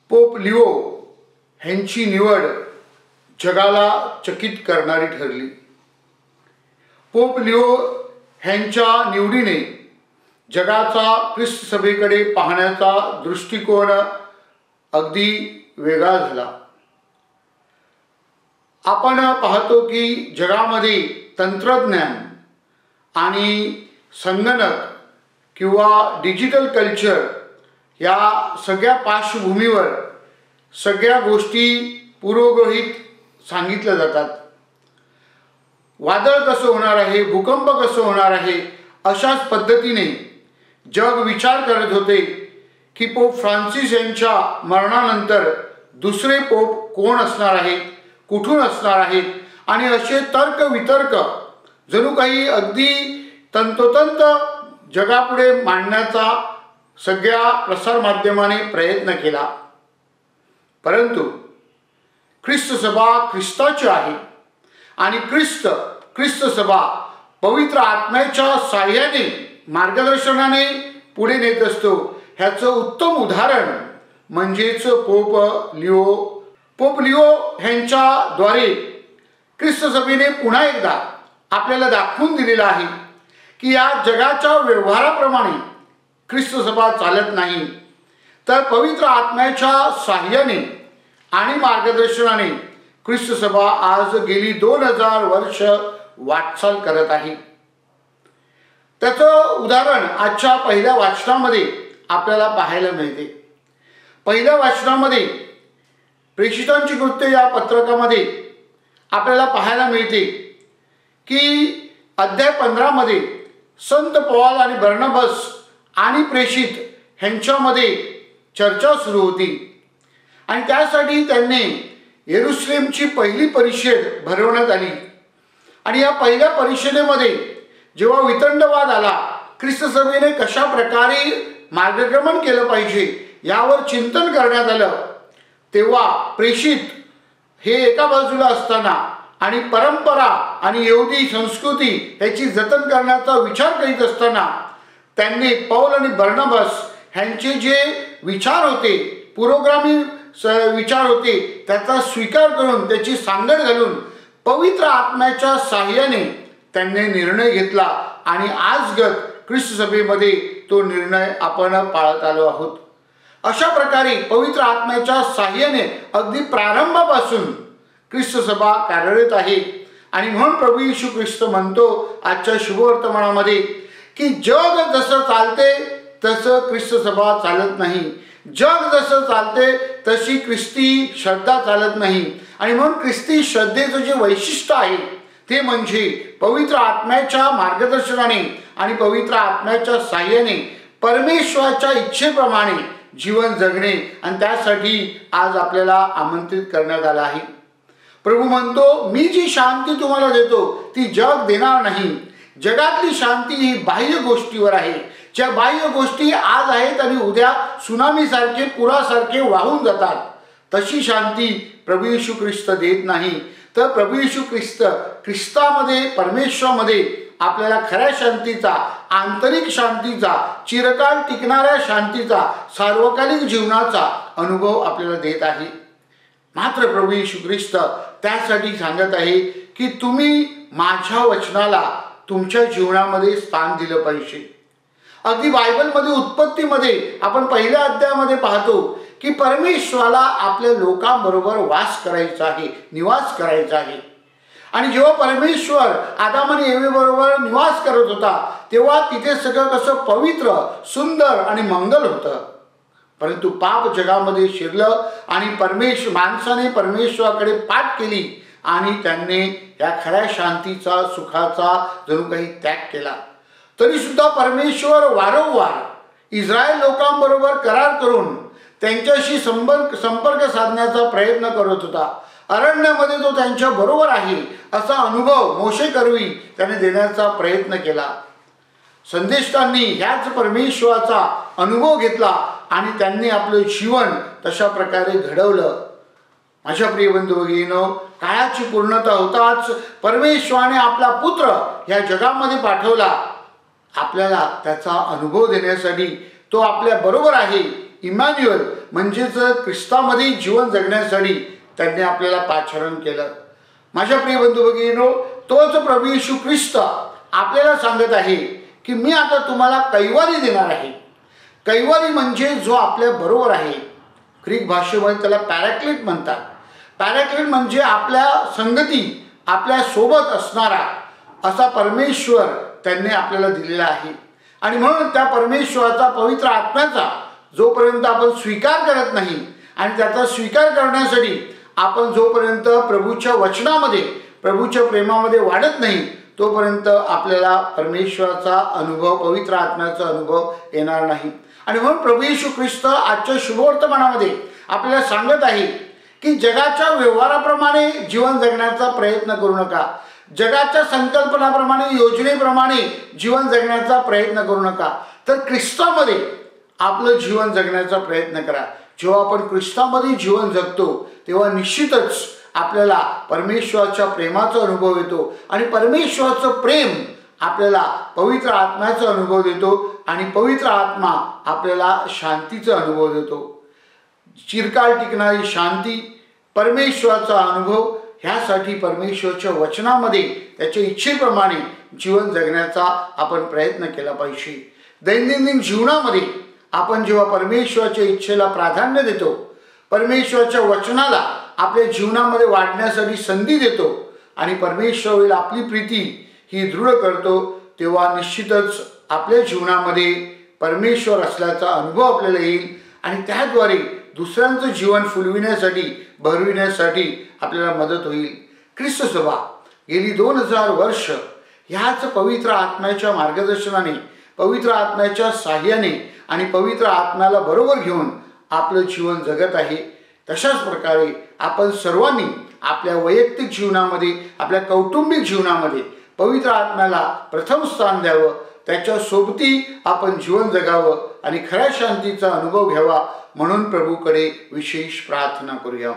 Pope Leo ह्यांची निवड जगाला चकित करणारी ठरली। पोप लिओ ह्यांच्या निवडीने जगाचा ख्रिस्त सभेकडे पाहण्याचा दृष्टिकोन अगदी वेगळा झाला। आपण पाहतो की जगामध्ये तंत्रज्ञान आणि संगणक किंवा डिजिटल कल्चर या सगळ्या पार्श्वभूमीवर सगळ्या गोष्टी पूर्वग्रहित सांगितल्या जातात। वादळ कसं होणार आहे, भूकंप कसं होणार आहे, अशाच पद्धतीने जग विचार करत होते की पोप फ्रान्सिस यांच्या मरणानंतर दुसरे पोप कोण असणार आहेत, कुठून असणार आहेत, आणि असे तर्क वितर्क जणू काही अगदी तंतोतंत जगापुढे मांडण्याचा सगळ्या प्रसारमाध्यमाने प्रयत्न केला। परंतु ख्रिस्त सभा ख्रिस्ताची आहे आणि ख्रिस्त सभा पवित्र आत्म्याच्या साह्याने मार्गदर्शनाने पुढे नेत असतो। ह्याचं उत्तम उदाहरण म्हणजेच पोप लिओ। पोप लिओ ह्यांच्याद्वारे ख्रिस्त सभेने पुन्हा एकदा आपल्याला दाखवून दिलेलं आहे की या जगाच्या व्यवहाराप्रमाणे ख्रिस्त सभा चालत नाही, तर पवित्र आत्म्याच्या साह्याने आणि मार्गदर्शनाने ख्रिस्त सभा आज गेली 2000 वर्ष वाटचाल करत आहे। त्याचं उदाहरण आजच्या पहिल्या वाचनामध्ये आपल्याला पाहायला मिळते। पहिल्या वाचनामध्ये प्रेषितांची कृत्ये या पत्रकामध्ये आपल्याला पाहायला मिळते की अध्याय 15 मध्ये संत पौल आणि बर्नबास आणि प्रेषित ह्यांच्यामध्ये चर्चा सुरू होती आणि त्यासाठी त्यांनी येरुशलेमची पहिली परिषद भरवण्यात आली। आणि या पहिल्या परिषदेमध्ये जेव्हा वितंडवाद आला, ख्रिस्त सभेने कशा प्रकारे मार्गक्रमण केलं पाहिजे यावर चिंतन करण्यात आलं, तेव्हा प्रेषित हे एका बाजूला असताना आणि परंपरा आणि यहुदी संस्कृती याची जतन करण्याचा विचार करीत असताना त्यांनी पौल आणि बर्नबास ह्यांचे जे विचार होते, पुरोगामी विचार होते, त्याचा स्वीकार करून त्याची सांगड घालून पवित्र आत्म्याच्या साह्याने त्यांनी निर्णय घेतला आणि आजगत ख्रिस्त सभेमध्ये तो निर्णय आपण पाळत आलो आहोत। अशा प्रकारे पवित्र आत्म्याच्या साह्याने अगदी प्रारंभापासून ख्रिस्त सभा कार्यरत आहे। आणि म्हणून प्रभू येशू ख्रिस्त म्हणतो आजच्या शुभवर्तमानामध्ये की जग जसं चालते तसं ख्रिस्त सभा चालत नाही, जग जसं चालते तशी ख्रिस्ती श्रद्धा चालत नाही। आणि म्हणून ख्रिस्ती श्रद्धेचं जे वैशिष्ट्य आहे ते म्हणजे पवित्र आत्म्याच्या मार्गदर्शनाने आणि पवित्र आत्म्याच्या साह्याने परमेश्वराच्या इच्छेप्रमाणे जीवन जगणे, आणि त्यासाठी आज आपल्याला आमंत्रित करण्यात आलं आहे। प्रभू म्हणतो मी जी शांती तुम्हाला देतो ती जग देणार नाही। जगातली शांती ही बाह्य गोष्टीवर आहे, ज्या बाह्य गोष्टी आज आहेत आणि उद्या सुनामीसारखे पुरासारखे वाहून जातात, तशी शांती प्रभू येशू ख्रिस्त देत नाही। तर प्रभू येशू ख्रिस्तामध्ये परमेश्वरामध्ये आपल्याला खऱ्या शांतीचा, आंतरिक शांतीचा, चिरकाल टिकणाऱ्या शांतीचा, सार्वकालिक जीवनाचा अनुभव आपल्याला देत आहे। मात्र प्रभू येशू ख्रिस्त त्यासाठी सांगत आहे की तुम्ही माझ्या वचनाला तुमच्या जीवनामध्ये स्थान दिलं पाहिजे। अगदी बायबलमध्ये उत्पत्तीमध्ये आपण पहिल्या अध्यायामध्ये पाहतो की परमेश्वराला आपल्या लोकांबरोबर वास करायचा आहे, निवास करायचा आहे। आणि जेव्हा परमेश्वर आदाम आणि एवेबरोबर निवास करत होता तेव्हा तिथे सगळं कसं पवित्र, सुंदर आणि मंगल होतं। परंतु पाप जगामध्ये शिरलं आणि माणसाने परमेश्वराकडे पाठ केली आणि त्यांनी या खऱ्या शांतीचा, सुखाचा जणू काही त्याग केला। तरी सुद्धा परमेश्वर वारंवार इस्रायल लोकांबरोबर करार करून त्यांच्याशी संपर्क साधण्याचा प्रयत्न करत होता। अरण्यामध्ये तो त्यांच्या बरोबर आहे असा अनुभव मोशे करवी त्याने देण्याचा प्रयत्न केला। संदेशकांनी ह्याच परमेश्वराचा अनुभव घेतला आणि त्यांनी आपलं जीवन तशा प्रकारे घडवलं। माझ्या प्रिय बंधू भगिनींनो, काळाची पूर्णता होताच परमेश्वराने आपला पुत्र ह्या जगामध्ये पाठवला आपल्याला त्याचा अनुभव देण्यासाठी। तो आपल्या बरोबर आहे इमॅन्युअल म्हणजेच ख्रिस्तामध्ये जीवन जगण्यासाठी त्यांनी आपल्याला पाचारण केलं. माझ्या प्रिय बंधू भगिनींनो, तोच प्रभू येशू ख्रिस्त आपल्याला सांगत आहे की मी आता तुम्हाला कैवारी देणार आहे. कैवारी म्हणजे जो आपल्या बरोबर आहे. ग्रीक भाषेमध्ये त्याला पॅराक्लिट म्हणतात. पॅराक्लिट म्हणजे आपल्या संगती, आपल्या सोबत असणारा असा परमेश्वर त्यांनी आपल्याला दिलेला आहे. आणि म्हणून त्या परमेश्वराचा, पवित्र आत्म्याचा जोपर्यंत आपण स्वीकार करत नाही आणि त्याचा स्वीकार करण्यासाठी आपण जोपर्यंत प्रभूच्या वचनामध्ये, प्रभूच्या प्रेमामध्ये वाढत नाही, तोपर्यंत आपल्याला परमेश्वराचा अनुभव, पवित्र आत्म्याचा अनुभव येणार नाही. आणि म्हणून प्रभू येशू ख्रिस्त आजच्या शुभवर्तमानामध्ये आपल्याला सांगत आहे की जगाच्या व्यवहाराप्रमाणे जीवन जगण्याचा प्रयत्न करू नका. जगाच्या संकल्पनाप्रमाणे, योजनेप्रमाणे जीवन जगण्याचा प्रयत्न करू नका, तर ख्रिस्तामध्ये आपलं जीवन जगण्याचा प्रयत्न करा. जेव्हा आपण ख्रिस्तामध्ये जीवन जगतो तेव्हा निश्चितच आपल्याला परमेश्वराच्या प्रेमाचा अनुभव येतो आणि परमेश्वराचं प्रेम आपल्याला पवित्र आत्म्याचा अनुभव देतो आणि पवित्र आत्मा आपल्याला शांतीचा अनुभव देतो. चिरकाल टिकणारी शांती, परमेश्वराचा अनुभव, ह्यासाठी परमेश्वराच्या वचनामध्ये त्याच्या इच्छेप्रमाणे जीवन जगण्याचा आपण प्रयत्न केला पाहिजे. दैनंदिन जीवनामध्ये आपण जेव्हा परमेश्वराच्या इच्छेला प्राधान्य देतो, परमेश्वराच्या वचनाला आपल्या जीवनामध्ये वाढण्यासाठी संधी देतो आणि परमेश्वरावरील आपली प्रीती ही दृढ करतो, तेव्हा निश्चितच आपल्या जीवनामध्ये परमेश्वर असल्याचा अनुभव आपल्याला येईल आणि त्याद्वारे दुसऱ्यांचं जीवन फुलविण्यासाठी, भरविण्यासाठी आपल्याला मदत होईल. ख्रिस्त सभा गेली 2000 वर्ष ह्याच पवित्र आत्म्याच्या मार्गदर्शनाने, पवित्र आत्म्याच्या साह्याने आणि पवित्र आत्म्याला बरोबर घेऊन आपलं जीवन जगत आहे. तशाच प्रकारे आपण सर्वांनी आपल्या वैयक्तिक जीवनामध्ये, आपल्या कौटुंबिक जीवनामध्ये पवित्र आत्म्याला प्रथम स्थान द्यावं, त्याच्या सोबती आपण जीवन जगावं आणि खऱ्या शांतीचा अनुभव घ्यावा, म्हणून प्रभूकडे विशेष प्रार्थना करूया.